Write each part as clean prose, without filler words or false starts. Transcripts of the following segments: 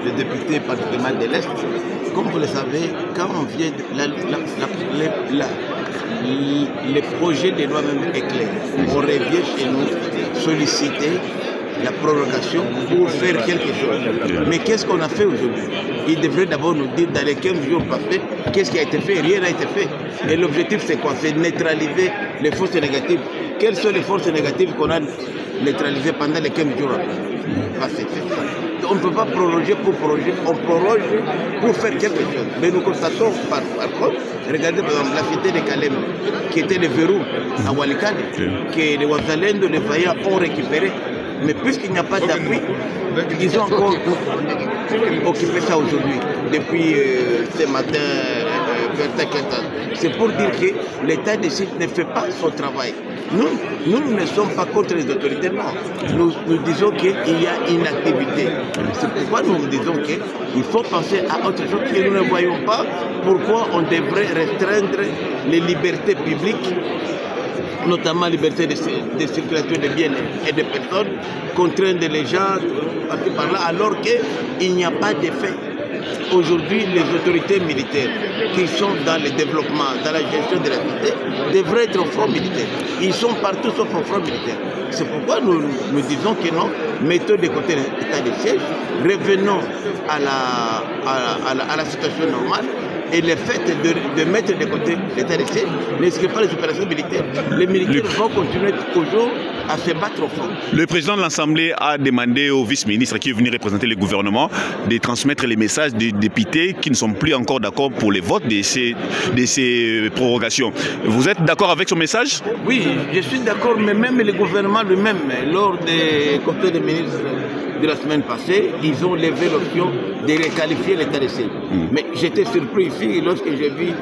les députés particulièrement de l'Est. Comme vous le savez, quand on vient les projets de loi même éclairés, on revient chez nous solliciter la prorogation pour faire quelque chose. Mais qu'est-ce qu'on a fait aujourd'hui? Il devrait d'abord nous dire dans les 15 jours passés, qu'est-ce qui a été fait? Rien n'a été fait. Et l'objectif c'est quoi? C'est neutraliser les forces négatives. Quelles sont les forces négatives qu'on a neutralisées pendant les 15 jours passés? On ne peut pas proroger pour proroger, on proroge pour faire quelque chose. Mais nous constatons par contre, regardez par exemple la cité de Kalem, qui était le verrou à Walikale, que les Ouazalendo, les Faya ont récupéré. Mais puisqu'il n'y a pas d'appui, ils ont encore occupé ça aujourd'hui, depuis ce matin, c'est pour dire que l'État de Site ne fait pas son travail. Nous ne sommes pas contre les autorités, non. Nous disons qu'il y a une activité. C'est pourquoi nous disons qu'il faut penser à autre chose et nous ne voyons pas pourquoi on devrait restreindre les libertés publiques, notamment liberté de circulation de biens et de personnes, contraindre les gens par là, alors qu'il n'y a pas d'effet. Aujourd'hui, les autorités militaires qui sont dans le développement, dans la gestion de la cité, devraient être au front militaire. Ils sont partout sauf au front militaire. C'est pourquoi nous disons que non, mettons de côté l'état de siège, revenons à la situation normale. Et le fait de mettre de côté l'état de siège n'exclut pas les opérations militaires. Les militaires vont continuer toujours à se battre au front. Le président de l'Assemblée a demandé au vice-ministre qui est venu représenter le gouvernement de transmettre les messages des députés qui ne sont plus encore d'accord pour les votes de ces prorogations. Vous êtes d'accord avec ce message? Oui, je suis d'accord, mais même le gouvernement lui-même, lors des conseils des ministres de la semaine passée, ils ont levé l'option de requalifier l'état de siège. Mais j'étais surpris ici lorsque j'ai vu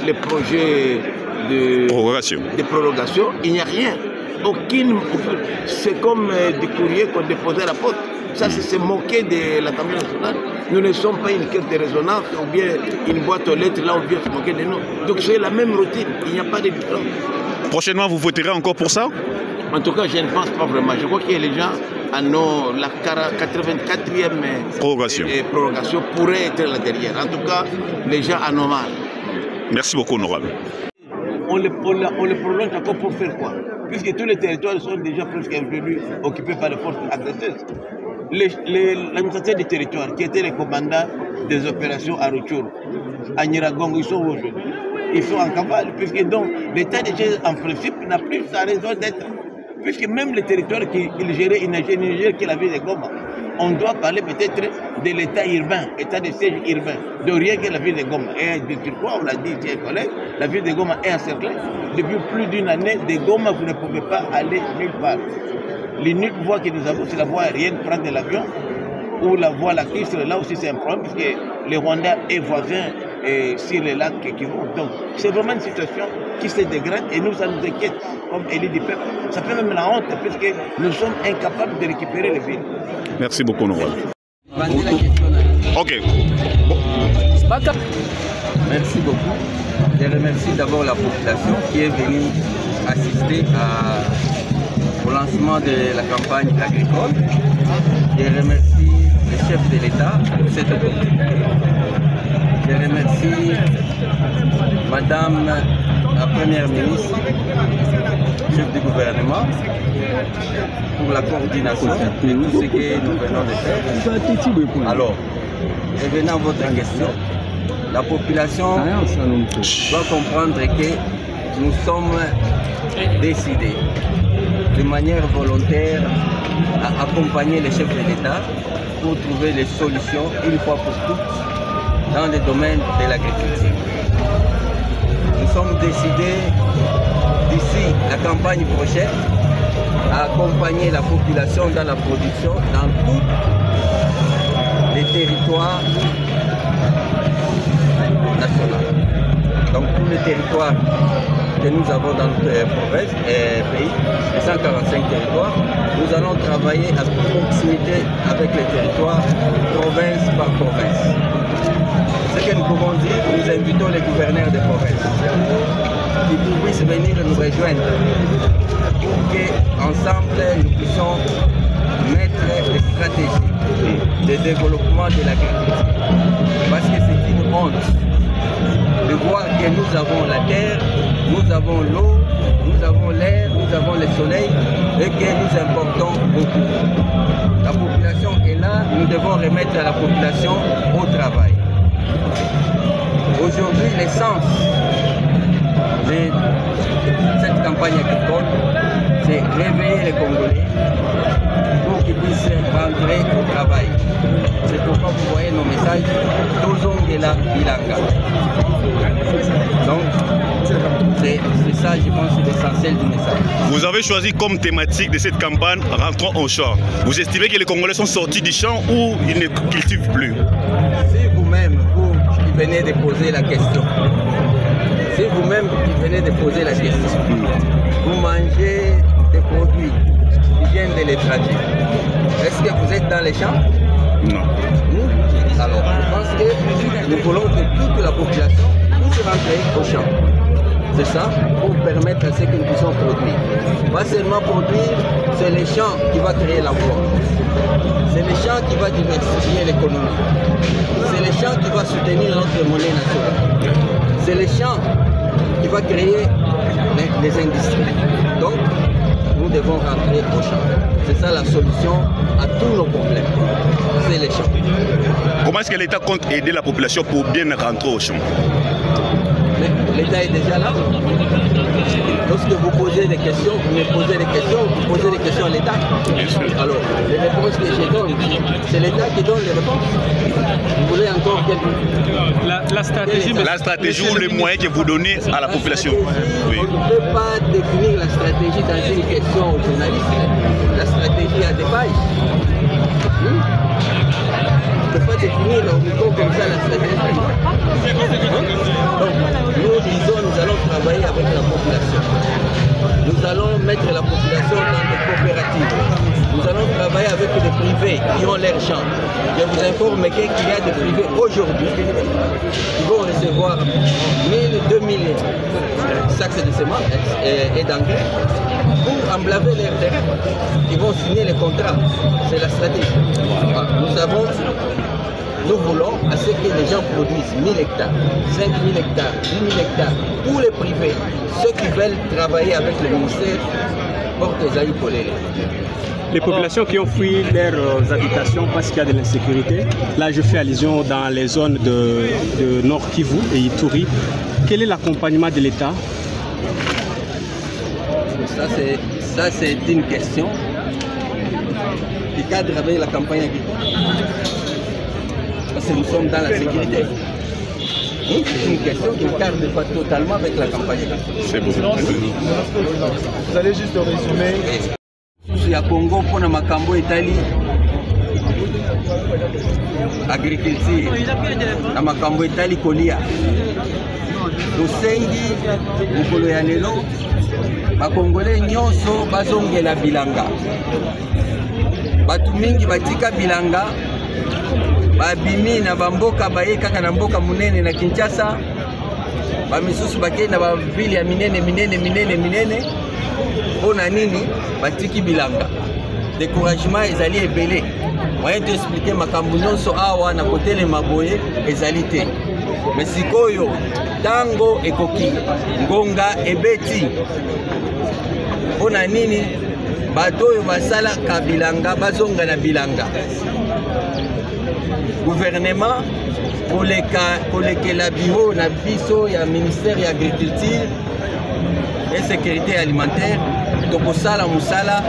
les projets de prorogation, il n'y a rien. C'est comme des courriers qu'on déposait à la poste. Ça, c'est se moquer de l'Assemblée nationale. Nous ne sommes pas une caisse de résonance ou bien une boîte aux lettres là où on vient se moquer de nous. Donc c'est la même routine, il n'y a pas de différence. Prochainement, vous voterez encore pour ça? En tout cas, je ne pense pas vraiment. Je crois que les gens en ont la 84e prorogation pourrait être là derrière. En tout cas, les gens en ont mal. Merci beaucoup, honorable. On le prolonge encore pour faire quoi? Puisque tous les territoires sont déjà presque venus occupés par les forces agresseuses. L'administrateur des territoires, qui étaient les commandants des opérations à Rutshuru, à Nyiragongo, ils sont aujourd'hui. Ils sont en cavale, puisque donc l'état de siège, en principe, n'a plus sa raison d'être. Puisque même les territoires qu'il gérait, il ne gérait que la ville de Goma. On doit parler peut-être de l'état urbain, état de siège urbain, de rien que la ville de Goma. Et de pourquoi, on l'a dit ici, collègue, la ville de Goma est encerclée. Depuis plus d'une année, de Goma, vous ne pouvez pas aller nulle part. L'unique voie que nous avons, c'est la voie aérienne, prendre de l'avion, ou la voie lacustre, là aussi c'est un problème, puisque le Rwanda est voisin sur les lacs qui vont. Donc, c'est vraiment une situation qui se dégrade et nous, ça nous inquiète, comme élit du peuple. Ça fait même la honte, puisque nous sommes incapables de récupérer les villes. Merci beaucoup, honorable. Ok. Merci beaucoup. Je remercie d'abord la population qui est venue assister au lancement de la campagne agricole. Je remercie le chef de l'État pour cette opportunité. Je remercie Madame la Première ministre, chef du gouvernement, pour la coordination de tout ce que nous venons de faire. Alors, revenant à votre question, la population doit comprendre que nous sommes décidés de manière volontaire à accompagner les chefs de l'État pour trouver les solutions une fois pour toutes dans le domaine de l'agriculture. Nous sommes décidés d'ici la campagne prochaine à accompagner la population dans la production dans tous les territoires nationaux. Donc tous les territoires que nous avons dans notre province et pays, les 145 territoires, nous allons travailler à proximité avec les territoires, province par province. Ce que nous pouvons dire, nous invitons les gouverneurs des provinces qui puissent venir nous rejoindre pour qu'ensemble nous puissions mettre des stratégies de développement de l'agriculture. Parce que c'est une honte de voir que nous avons la terre, nous avons l'eau, nous avons l'air, nous avons le soleil et que nous importons beaucoup. La population est là, nous devons remettre la population au travail. Aujourd'hui, l'essence de cette campagne agricole, c'est réveiller les Congolais pour qu'ils puissent rentrer au travail. C'est pourquoi vous voyez nos messages, Tozongela Bilanga. Donc, c'est ça, je pense, c'est l'essentiel du message. Vous avez choisi comme thématique de cette campagne « Rentrons au champ ». Vous estimez que les Congolais sont sortis du champ ou ils ne cultivent plus? Si vous-même, vous qui venez de poser la question, si vous-même qui venez de poser la question, vous mangez des produits qui viennent de l'étranger, est-ce que vous êtes dans les champs? Non. Alors, je pense que nous voulons que toute la population puisse rentrer au champ. C'est ça, pour permettre à ce que nous puissions produire. Pas seulement produire, c'est les champs qui va créer l'emploi. C'est les champs qui va diversifier l'économie. C'est les champs qui va soutenir notre monnaie nationale. C'est les champs qui va créer les industries. Donc, nous devons rentrer au champ. C'est ça la solution à tous nos problèmes. C'est les champs. Comment est-ce que l'État compte aider la population pour bien rentrer au champ? L'État est déjà là. Lorsque vous posez des questions, vous me posez des questions, vous posez des questions à l'État. Alors, les réponses que je donne, c'est l'État qui donne les réponses. Vous voulez encore la stratégie ou les moyens que vous donnez à la population? Oui. On ne peut pas définir la stratégie dans une question aux journalistes. La stratégie a des pages. On ne peut pas définir au micro comme ça la stratégie. Donc, nous disons, nous allons travailler avec la population. Nous allons mettre la population dans des coopératives. Nous allons travailler avec des privés qui ont leur champ. Je vous informe qu'il y a des privés aujourd'hui qui vont recevoir 1000, 2000 sacs de semences et d'engrais pour emblaver leur terrain. Ils vont signer les contrats. C'est la stratégie. Nous voulons à ce que les gens produisent 1000 hectares, 5000 hectares, 10 000 hectares, tous les privés, ceux qui veulent travailler avec le ministère, portent les aïeux collés. Les populations qui ont fui leurs habitations parce qu'il y a de l'insécurité, là je fais allusion dans les zones de Nord Kivu et Ituri, quel est l'accompagnement de l'État? Ça c'est une question qui cadre avec la campagne agricole. Parce que nous sommes dans la sécurité. C'est une question qui ne cadre pas totalement avec la campagne agricole. C'est bon. Vous allez juste résumer. Je suis à Congo pour la Makambo Italie. Agriculture. La Makambo Italie Kolia. Tosengi, mukolo ya lelo, bakongole nyonso bazongela bilanga. Batu mingi batika bilanga, babimi na bamboka baye kaka na mboka munene na Kinshasa, bamisusu bakei na bavili ya minene. Pona nini batiki bilanga. Découragement ezali ebele. Moyen de expliquer makambo nyonso awa na kotele maboye ezali te. Mais sikoyo tango ekoki ngonga ebeti. Pona nini bato oyo basala ka bilanga bazonga na bilanga. Gouvernement kolekela biro na biso ya ministère ya agriculture et sécurité alimentaire tokosala musala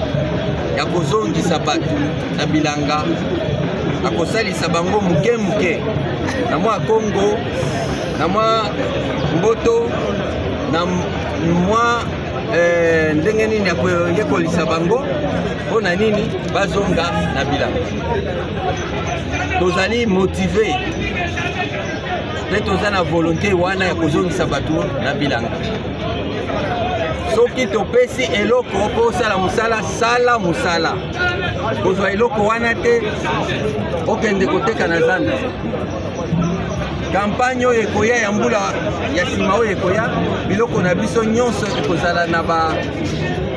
ya kozongisa bato na bilanga akosalisa bango muke na mwa Congo na mwa Mboto na mwa ndenge nini ya kolisa bango pona nini bazonga na bilanga. Tozali motivé pe toza na volonté wana ya kozongisa bato na bilanga. Soki topesi eloko po sala musala sala musala. Kozwa eloko wana te okende koteka na zanda. Campagne oyo ekoya ya mbula ya sima oyo ekoya biloko na biso nyonso ekozala na ba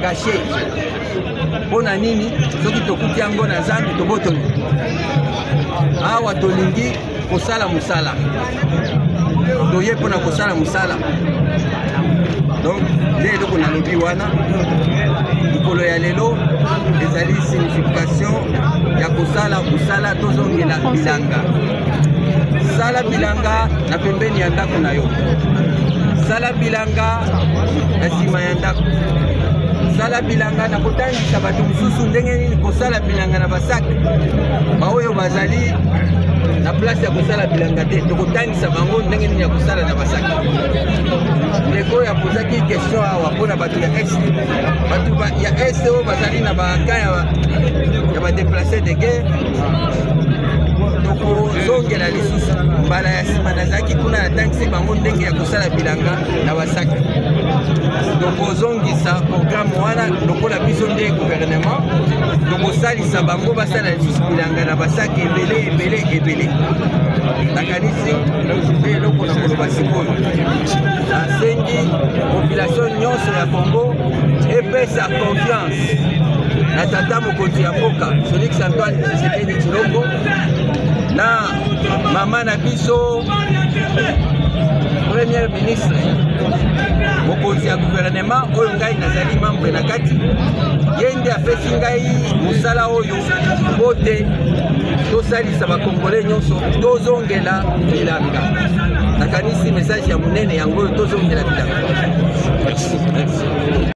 cachet. Pona nini soki tokuti yango na zanda tobotoli. awa tolingi kosala musala toye pona kosala musala donc nde eloko nalobi wana likolo ya lelo ezali signification ya kosala musala tozongela bilanga sala bilanga na pembeni ya ndako na yo sala bilanga na nsima ya ndako sala bilanga na kotangisa bato mosusu ndenge nini kosala bilanga na basaki baoyo bazali na place ya kosala bilanga te tokotangisa bango ndenge nini ya kosala na basaki ndeko ya pozaki question awa mpona bato ya est bato ya est oyo bazali na baka ya badeplace de guerre tokozongela lisusu mbala ya nsima nazalaki kuna natangisi bango ndenge ya kosala bilanga na basaki tokozongisa programme wana lokola biso nde gouvernement tokosalisa bango basala lisusu bilanga na basaki ebele nakanisi nde eloko na koloba sikoyo nasengi population nyonso ya Congo epesa confiance na tata mokonzi ya mboka Félix Antoine Tshisekedi Tshilombo na mama na biso premier ministre mokonzi ya gouvernement oyo ngai nazali membre na kati ye nde apesi ngai mosala oyo mpo te tosalisa bakongole nyonso tozongela bilanga nakanisi message ya monene yango oyo tozongela bilanga. Merci.